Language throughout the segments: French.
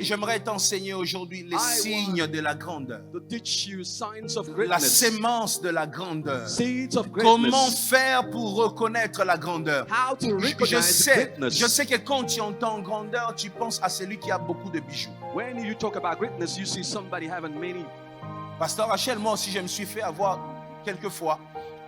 j'aimerais t'enseigner aujourd'hui les signes de la grandeur. To teach you signs of La greatness. sémence de la grandeur. Seeds of Comment greatness. faire pour reconnaître la grandeur? How to Je recognize greatness. sais que quand tu entends grandeur, tu penses à celui qui a beaucoup de bijoux. When you talk about greatness, you see somebody having many. Pasteur Rachel, moi aussi, je me suis fait avoir quelquefois.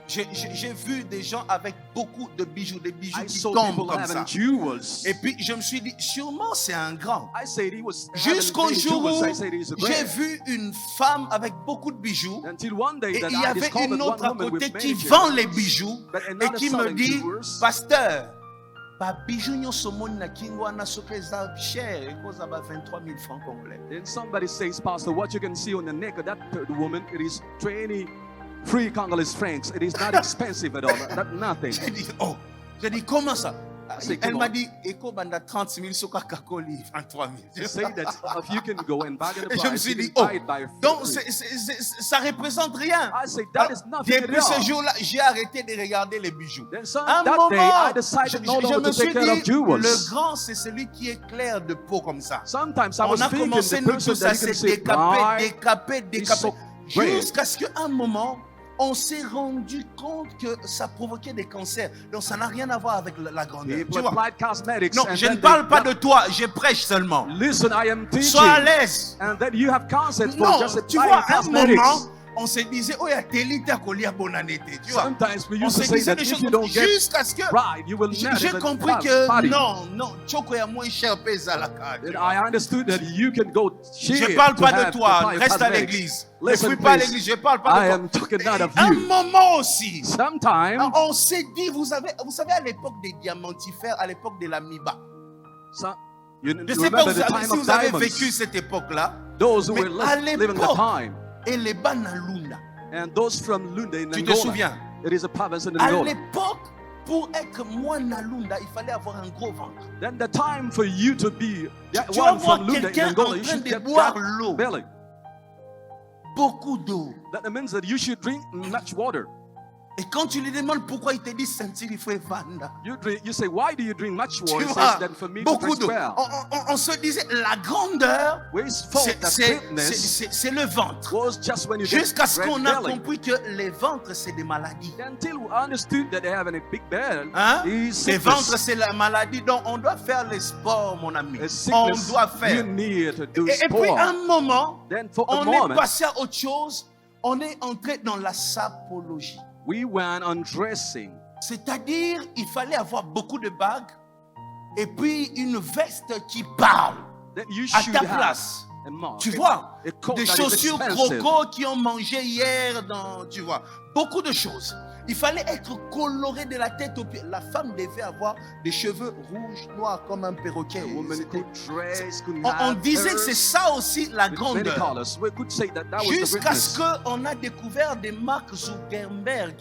J'ai vu des gens avec beaucoup de bijoux, des bijoux I qui saw tombent people comme ça. having jewels. Et puis je me suis dit, sûrement c'est un grand. I said he was Jusqu'au having many jour jewels. où I said he's a j'ai great. vu une femme avec beaucoup de bijoux. Until one day Et that il y I avait discovered une autre one à woman côté with qui many vend jewels, les bijoux but et another qui me selling dit, jewels. Pasteur, ba bijoux nyonso moni na kingo wana soki eza cher ekoza ba 23 000 francs congolais. Then somebody says, Pastor, what you can see on the neck of that woman, it is 23 Congolese francs. It is not expensive at all. Not nothing. J'ai dit, comment ça? C'est Elle comment? m'a dit, Eko banda 30 000 soka kakoli 23 They 000. say that if you can go and bargain the Et je me price, suis you dit, can oh, buy it by donc free. ça représente rien. I say that is nothing Depuis at ce all. jour-là, j'ai arrêté de regarder les bijoux. Then some, Un that moment, day, I decided no je longer me to suis take care of dit, jewels. le grand, c'est celui qui est clair de peau comme ça. Sometimes I On was a thinking commencé, the nous person tous, à that se you can say décaper, is so great. jusqu'à ce qu'à un moment, on s'est rendu compte que ça provoquait des cancers. Donc ça n'a rien à voir avec la grandeur. Tu People vois? applied cosmetics. Non, and je then ne parle pas they- de toi, je prêche seulement. Listen, I am teaching. Sois à l'aise. And then you have concept Non, for just tu applying vois, à un cosmetics. moment, on se disait, oh, il y a Télita Kolia Bonanete. Tu vois? Sometimes we On used to se say disait that des if choses you don't get jusqu'à ce que right, you will never j'ai even compris have que party. non, Choco est moins cher pesa la carte. Then I understood that you can go cheap Je parle to pas de have toi, to buy reste à cosmetics. l'église. Ne Listen, fuis pas à please. l'église, je parle pas I de am toi. talking not of Un you. moment aussi, Sometimes, on s'est dit, vous savez à l'époque des diamantifères, à l'époque de l'amiba. you Je ne sais pas remember the time si of vous avez diamonds. vécu cette époque-là. Those who Mais were à living the l'époque, time. et les Banaluna. And those from Lunda in Tu te Angola. souviens? It is a province in À Angola. l'époque, pour être moine à Lunda, il fallait avoir un gros ventre. Then the time for you to be that Tu vas one voir from Lunda in quelqu'un Angola, en you train should de get boire that l'eau. belly. Beaucoup d'eau. That means that you should drink much water. Et quand tu lui demandes pourquoi, il te dit sentir, il faut vendre. You say, why do you drink much Tu water? He vois, says that for me to beaucoup drink d'eau. well. On se disait, la grandeur, We thought that greatness c'est le ventre. was just when you get Jusqu'à ce red qu'on a belly. compris que les ventres, c'est des maladies. Until we understood that they have a big belly, Hein? is Les ventres, sickness. c'est la maladie. Donc, on doit faire les sports, mon ami. A On sickness doit you faire. need to do Et puis, sport. un moment, Then for a on est moment, passé à autre chose. On est entré dans la sapologie. we went on dressing. C'est-à-dire, il fallait avoir beaucoup de bagues et puis une veste qui parle Then you à should ta have place. a mark. Tu vois, A coat des that is chaussures expensive. croco qui ont mangé hier dans, tu vois, beaucoup de choses. Il fallait être coloré de la tête aux pieds. La femme devait avoir des cheveux rouges, noirs comme un perroquet. A woman C'était- could dress, could On have disait que c'est hers ça aussi la with many grandeur. colors. We could say that was the Jusqu'à ce greatness. qu'on a découvert des marques Zuckerberg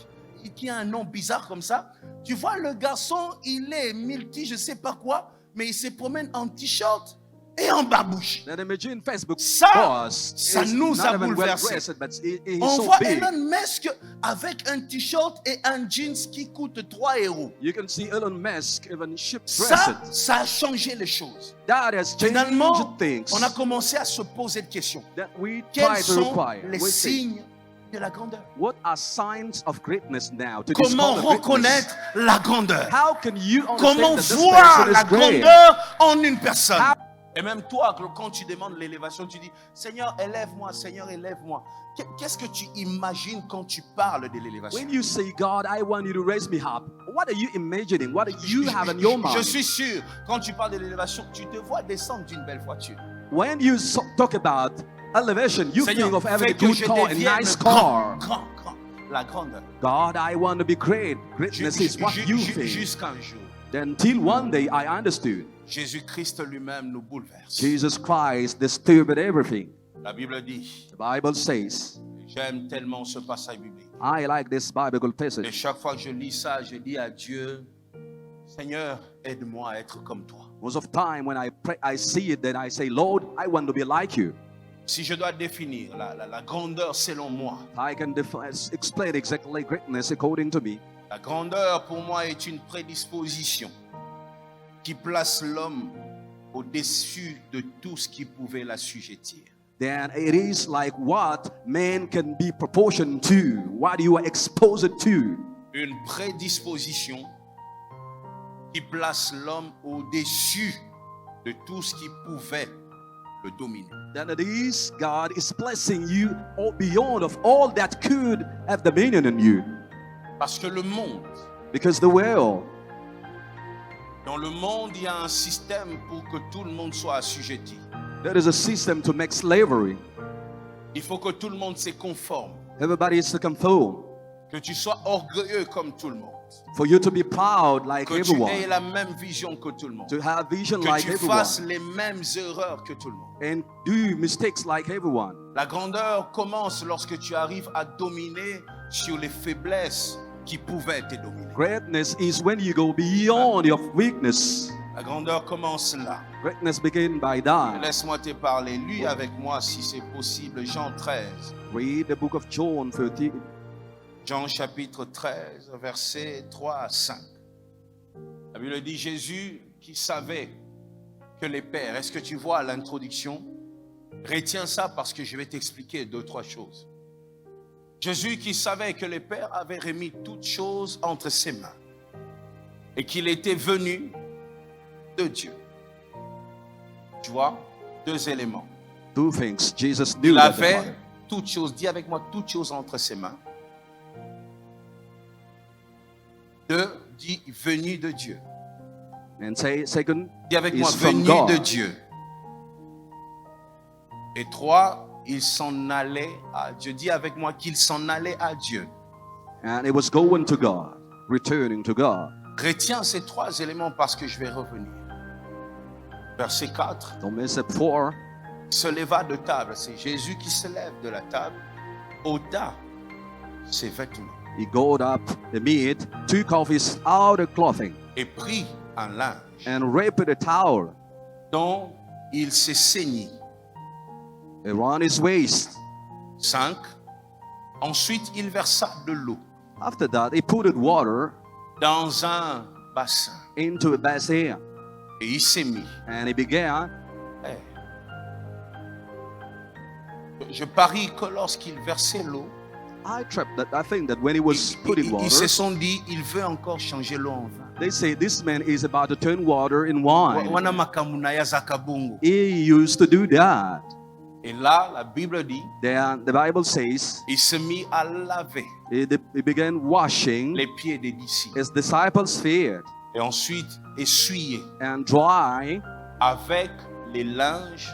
qui a un nom bizarre comme ça. Tu vois, le garçon, il est multi, je sais pas quoi, mais il se promène en t-shirt et en babouche. Then imagine Facebook Ça, boss ça is nous not a even well bouleversés. dressed, but he's On so voit big. Elon Musk avec un t-shirt et un jeans qui coûte 3 €. You can see Elon Musk even ship Ça, dressed. ça a changé les choses. That has changed Finalement, things. on a commencé à se poser des questions. That we Quels try to sont require. les We say, signes de la grandeur? what are signs of greatness now? To Comment discover reconnaître greatness? la grandeur? How can you Comment understand that this voir person la is great? grandeur en une personne? How- Et même toi, quand tu demandes l'élévation, tu dis, Seigneur, élève-moi, Seigneur, élève-moi. Qu'est-ce que tu imagines quand tu parles de l'élévation? When you say, God, I want you to raise me up, what are you imagining? What do you have in your Je mind? suis sûr, quand tu parles de l'élévation, tu te vois descendre d'une belle voiture. When you talk about elevation, you Seigneur, think of having a fais que good je car, a devienne nice grand, car. grand. La grandeur. God, I want to be great. Greatness is what you think. Jusqu'un jour, Then till one day I understood. Jésus-Christ lui-même nous bouleverse. Jesus Christ disturbed everything. La Bible dit, The Bible says, j'aime tellement ce passage biblique. I like this Bible Et passage. chaque fois que je lis ça, je dis à Dieu, Seigneur, aide-moi à être comme toi. Most of time when I pray, I see it, then I say, Lord, I want to be like you. Si je dois définir la grandeur selon moi, I can explain exactly greatness according to me. la grandeur pour moi est une prédisposition qui place l'homme au-dessus de tout ce qui pouvait l'assujettir. then it is like what man can be proportioned to, what you are exposed to. Une prédisposition qui place l'homme au-dessus de tout ce qui pouvait le dominer. Then it is God is blessing you all beyond of all that could have dominion in you. Parce que le monde, Because the world, dans le monde, il y a un système pour que tout le monde soit assujetti. there is a system to make slavery. Il faut que tout le monde se conforme, Everybody is to conform. que tu sois orgueilleux comme tout le monde, For you to be proud like que tu aies everyone. la même vision que tout le monde, To have vision que like tu everyone. fasses les mêmes erreurs que tout le monde. And do mistakes like everyone. La grandeur commence lorsque tu arrives à dominer sur les faiblesses qui pouvaient te dominer. Greatness is when you go beyond your weakness. La grandeur commence là. Greatness begins by that. Laisse-moi te parler. Lis avec moi si c'est possible. Jean 13. Read the book of John 13. Jean chapitre 13, versets 3 à 5. La Bible dit Jésus qui savait que les pères. Est-ce que tu vois l'introduction? Retiens ça parce que je vais t'expliquer 2-3 choses. Jésus qui savait que les pères avaient remis toutes choses entre ses mains et qu'il était venu de Dieu. Tu vois, 2 éléments. Two things. Jesus knew Il that the avait Father. toutes choses, dis avec moi, toutes choses entre ses mains. 2, dis venu de Dieu. And say, second Dis avec is moi, from venu God. de Dieu. Et 3, il s'en allait à Dieu. Dis avec moi qu'il s'en allait à Dieu. And it was going to God, returning to God. Retiens ces 3 éléments parce que je vais revenir. Verset 4. Don't miss it. 4. Se leva de table. C'est Jésus qui se lève de la table, ôta ses vêtements He got up the meat, took off his outer clothing, et prit un linge and wrapped a towel dont il s'est saigné. around his waist. 5. Ensuite, il versa de l'eau After that, he put water dans un bassin into a basin, et il s'est mis. and he began. Eh. Je parie que lorsqu'il versait l'eau, I think that when he was putting ils se water, sont dit, il veut encore changer l'eau en vin. they say this man is about to turn water in wine. Wana makamuna ya zakabungu. He used to do that. Et là, la Bible dit, Then the Bible says il se mit à laver he began washing les pieds des disciples his disciples' feet et ensuite essuyer and dry avec les linges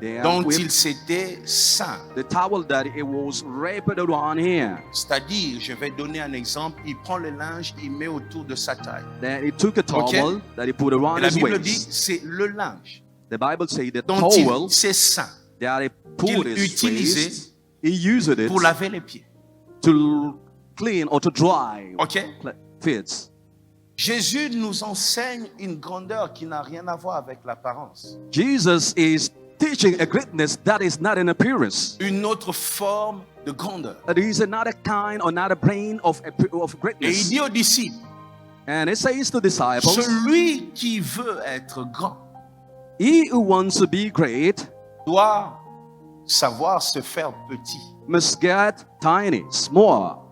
them dont with il s'était ceint. the towel that it was wrapped around him. C'est-à-dire, je vais donner un exemple, il prend le linge, il met autour de sa taille. Then he took a towel Okay. that he put Et around la his Bible dit, waist. c'est le linge The Bible says the dont towel il s'est ceint that he put qu'il his utilisait waist, he used it pour laver les pieds. to clean or to dry Ok? feet. Jésus nous enseigne une grandeur qui n'a rien à voir avec l'apparence. Jesus is teaching a greatness that is not in appearance. Une autre forme de grandeur. It is another kind or another plane of Et il greatness. dit aux disciples, And it says to disciples, celui qui veut être grand he who wants to be great doit savoir se faire petit. must get tiny, small.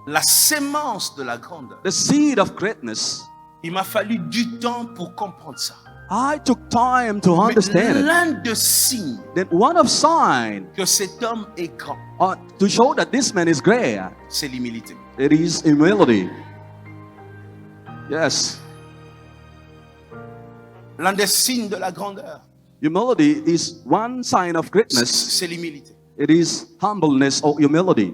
La sémence de la grandeur. The seed of greatness. Il m'a fallu du temps pour comprendre ça. I took time to Mais understand it. l'un des signes Then one of sign que cet homme est grand, to show that this man is great, c'est l'humilité. it is humility. Yes, L'un des signes de la grandeur, humility is one sign of greatness. c'est l'humilité. It is humbleness or humility.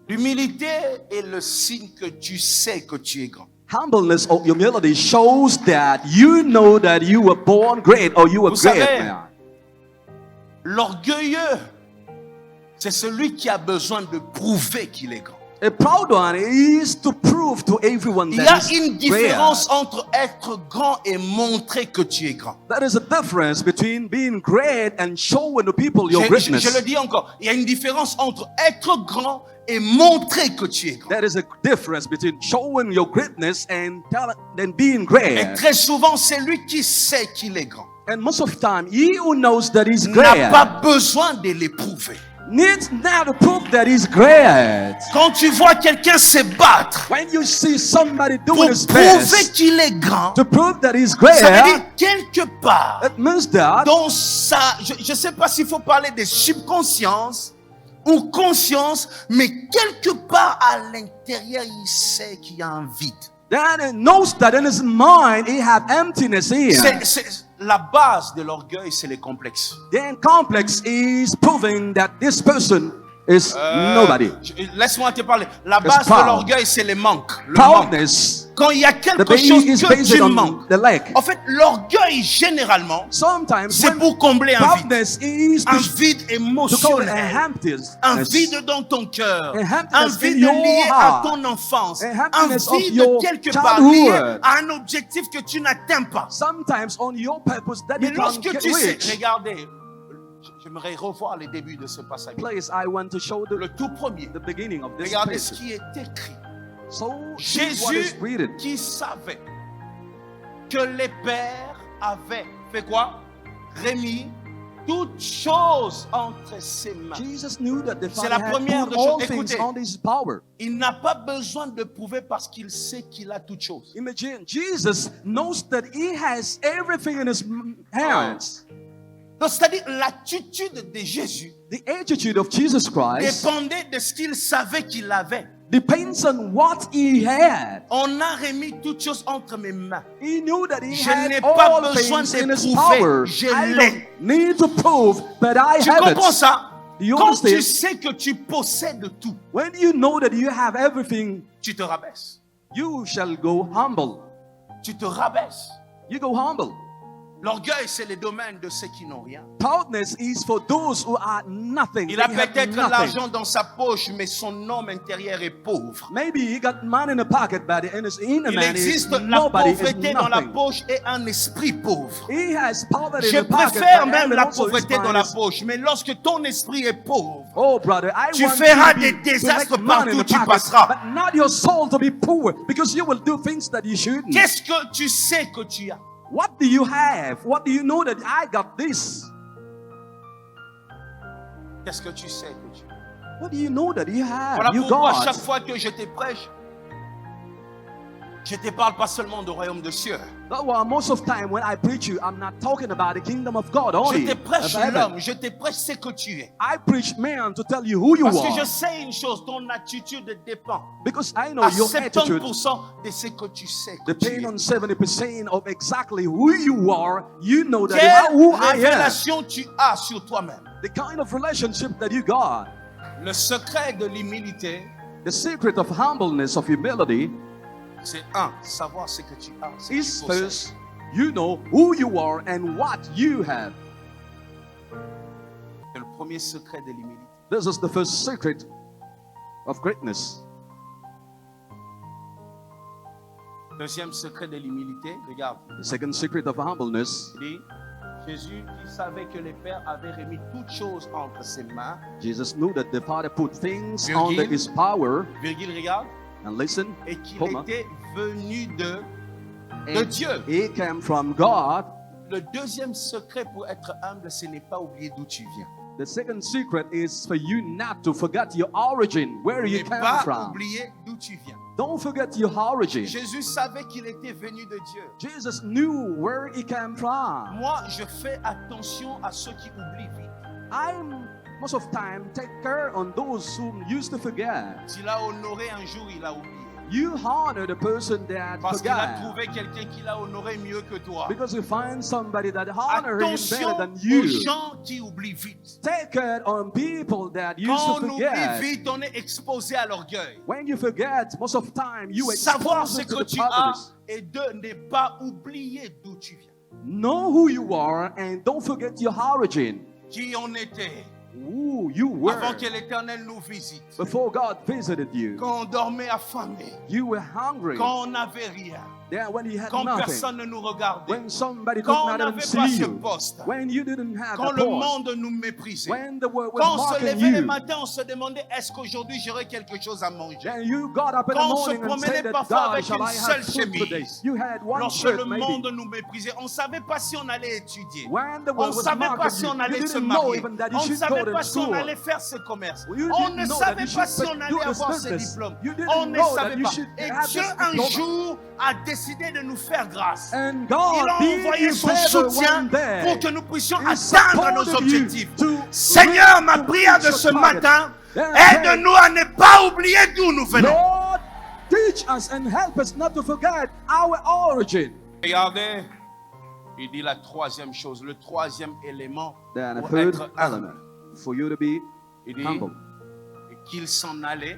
L'humilité est le signe que tu sais que tu es grand. Humbleness or humility shows that you know that you were born great or you were Vous great savez, man. L'orgueilleux, c'est celui qui a besoin de prouver qu'il est grand. A proud one is to prove to everyone Il y a that une he's différence great. entre être grand et montrer que tu es grand. There is a difference between being great and showing to people your Je greatness. le dis encore. Il y a une différence entre être grand et montrer que tu es grand. There is a difference between showing your greatness and being Et great. très souvent, c'est lui qui sait qu'il est grand. And most of the time, he who knows that he's N'a great pas besoin de l'éprouver. needs now to prove that he's great. Quand tu vois quelqu'un se battre When you see somebody pour doing his prouver best qu'il est grand, to prove that he's great, ça veut dire quelque part it means that dans sa, je ne sais pas s'il faut parler de subconscience ou conscience, mais quelque part à l'intérieur, il sait qu'il y a un vide. then he knows that in his mind he have emptiness here. La base de l'orgueil, c'est les complexes. Then complex is proving that this person is nobody. Laisse-moi te parler. La base de proud. l'orgueil, c'est les manques. Le manque. Proudness, Quand il y a the quelque baby chose is que based tu on manques. the lack. En fait, l'orgueil, généralement, Sometimes c'est when pour combler un vide. proudness is Un to vide call émotionnel. a emptiness. Un vide dans ton cœur. A emptiness Un in vide your lié heart. à ton enfance. A Un emptiness of vide your quelque part lié childhood. à un objectif que tu n'atteins pas. Sometimes on your purpose that Mais you can't lorsque get tu sais, rich. regardez, j'aimerais revoir les débuts de ce passage. Please, I want to show Le tout premier. the beginning of this Regardez ce passage. qui est écrit. So, see what is Jésus written. qui savait que les pères avaient fait quoi? Remis toutes choses entre ses mains. Jesus knew that the C'est Father la had première put des all choses. things Écoutez. on his power. Il n'a pas besoin de prouver parce qu'il sait qu'il a toutes choses. Imagine, Jesus knows that he has everything in his hands. Donc, c'est-à-dire l'attitude de Jésus The attitude of Jesus Christ dépendait de ce qu'il savait qu'il avait. depends on what he had. On a remis toutes choses entre mes mains. He knew that he Je had n'ai pas all besoin things de in his prouver. power. Je I l'ai. don't need to prove, but I Tu have comprends it. ça? Do you Quand tu understand? sais que tu possèdes tout, When you know that you have everything, tu te rabaisses. you shall go humble. Tu te rabaisses. You go humble. L'orgueil, c'est le domaine de ceux qui n'ont rien. Proudness is for those who are nothing. Il a They have peut-être nothing. l'argent dans sa poche, mais son homme intérieur est pauvre. Maybe he got money in the pocket, but in his inner Il man is existe la nobody, is pauvreté dans la nothing. poche et un esprit pauvre. He has poverty Je in the pocket, préfère but même and la also his pauvreté dans mind la is- poche, mais lorsque ton esprit est pauvre, Oh, brother, I tu want feras you des to désastres make money in partout the où tu pocket, passeras. but not your soul to be poor, because you will do things that you shouldn't. qu'est-ce que tu sais que tu as? What do you have? What do you know that I got this? Qu'est-ce que tu sais que tu as? What do you know that you have? Voilà You pourquoi got. chaque fois que je te prêche, je ne te parle pas seulement du royaume des cieux. That's why most of the time when I preach you, I'm not talking about the kingdom of God Je only. te prêche of heaven. l'homme, je te prêche ce que tu es. I preach man to tell you who you Parce que are. je sais une chose, ton attitude dépend Because I know à your attitude 70% de ce que tu sais que tu depends es. on 70% of exactly who you are. You know that Quelle who I am. révélation tu as sur toi-même? The kind of relationship that you got. Le secret de l'humilité, The secret of humbleness, of humility, c'est savoir ce que tu as. Ce que is tu possèdes. first, you know who you are and what you have. C'est le premier secret de l'humilité. This is the first secret of greatness. Deuxième secret de l'humilité, regarde. The second secret of humbleness, Il dit, Jésus qui savait que les pères avaient remis toutes choses entre ses mains. Jesus knew that the Father put things Virgule. under his power. Virgile, regarde. And listen, Et qu'il comma, était venu de and Dieu. he came from God. Le deuxième secret pour être humble, ce n'est pas oublier d'où tu viens. The second secret is for you not to forget your origin, where you Ne came pas from. oublier d'où tu viens. Don't forget your origin. Jésus savait qu'il était venu de Dieu. Jesus knew where he came from. Moi, je fais attention à ceux qui oublient vite. I'm most of time take care on those who used to forget. S'il a honoré un jour, il a oublié. You honor the person that Parce qu'il a forgot. trouvé quelqu'un qui l'a honoré mieux que toi. Because you find somebody that honor him Attention better than aux you. gens qui oublient vite. Take care on people that used Quand to on oublie forget. vite, on est exposé à l'orgueil. When you forget, most of the time you Savoir expose ce it to que the tu as providence. et de ne pas oublier d'où tu viens. Know who you are and don't forget your origin. Qui on était, who you were avant que l'Éternel nous visite. before God visited you. Quand on dormait affamé, You were hungry. quand on n'avait rien, Then when you had quand nothing, personne ne nous regardait, when somebody could quand on not even n'avait pas see ce you, poste, when you didn't have quand a le post, monde nous méprisait, when the world was quand on se mocking levait le you, matin, on se demandait est-ce qu'aujourd'hui j'aurai quelque chose à manger. then you got up in the Quand on se morning and promenait said that parfois God, avec shall une I seule have food today? chemise. You had one Lorsque shirt le maybe. monde nous méprisait, on ne savait pas si on allait étudier. When the On ne world was savait pas mocking si you, on you allait se didn't know marier. even that you On ne should savait go pas to si on school. allait faire ce commerce. You On didn't ne know that savait you pas should si on do allait this avoir ce business. diplôme. You didn't On ne know that savait you pas. should Et have Dieu this un diploma. jour a décidé de nous faire grâce. And Il God a did envoyé you son favor soutien one day. pour que nous puissions He atteindre nos supported you objectifs. to Seigneur, ma reach prière de your ce target. matin, Then aide-nous à ne pas oublier d'où nous venons. Lord, teach us and help us not to forget our origin. Regardez, il dit la troisième chose, le troisième élément Then a pour third être humble. element for you to be Il dit humble. qu'il s'en allait.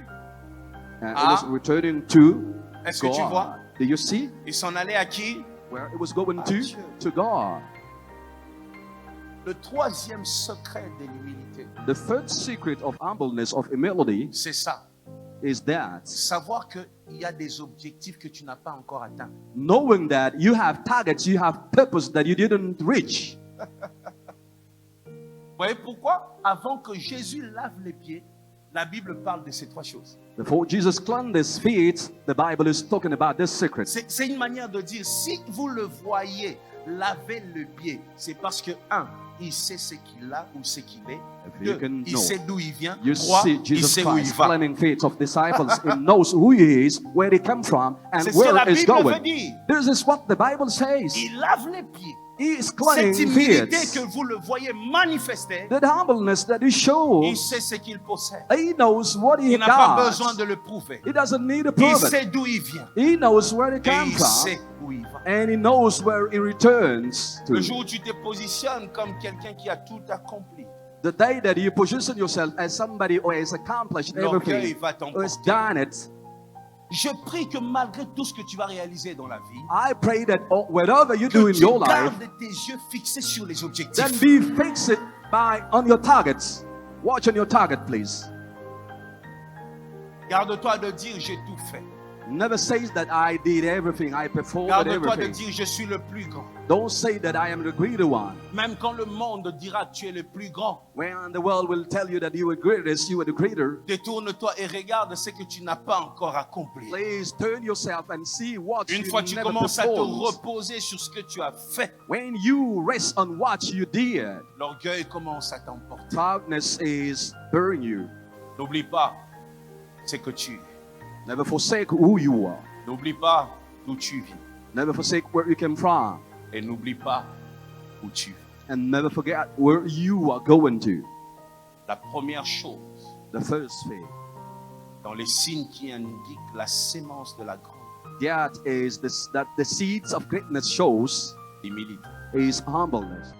And Ah. it was returning to Est-ce que tu vois? God. Do you see Il s'en allait à qui? where it was going À to? Dieu. To God. Le troisième secret de l'humilité, The third secret of humbleness, of humility, c'est ça. is that Savoir qu'il y a des objectifs que tu n'as pas encore atteints. knowing that you have targets, you have purpose that you didn't reach. Vous voyez pourquoi? Avant que Jésus lave les pieds, la Bible parle de ces trois choses. Before Jesus cleansed his feet, the Bible is talking about this secret. C'est une manière de dire, si vous le voyez laver le pied, c'est parce que, un, il sait ce qu'il a ou ce qu'il est. If you Deux, can il know. sait d'où il vient. You Trois, see il Jesus sait où il Christ va. cleansing feet of disciples. He knows who he is, where he come from, and C'est ce que la where he's Bible veut going. dire. This is what the Bible says. Il lave les pieds. He is Cette cleansing humilité feet. que vous le voyez manifester, The humbleness that he il shows, sait ce qu'il possède. he knows what he Il n'a pas got. besoin de le prouver. He doesn't need to Il prove it. sait d'où il vient. He knows where he Et came il from, sait où il va. and he knows where he returns Le to. jour où tu te positionnes comme quelqu'un qui a tout accompli, The day that you position yourself as somebody who has accomplished l'orgueil everything, va who has t'emporter. done it, Je prie que malgré tout ce que tu vas réaliser dans la vie, I pray that whatever you do que in tu your life, gardes tes yeux fixés sur les then objectifs. be fixed on your targets. Watch on your target, please. Garde-toi de dire j'ai tout fait. Never say that I did everything, I performed Garde-toi de everything. dire je suis le plus grand. Don't say that I am the greater one. Même quand le monde dira que tu es le plus grand, When the world will tell you that you are greatest, you are the greater, détourne-toi et regarde ce que tu n'as pas encore accompli. please turn yourself and see what Une you fois que tu never commences à te performed. reposer sur ce que tu as fait, When you rest on what you did, l'orgueil commence à t'emporter. proudness is burying you. N'oublie pas ce que tu es. Never forsake who you are. N'oublie pas d'où tu viens. Never forsake where you came from. Et n'oublie pas où tu vas. And never forget where you are going to. La première chose The first thing. dans les signes qui indiquent la sémence de la grande That is this, that the seeds of greatness shows humilité. is humbleness.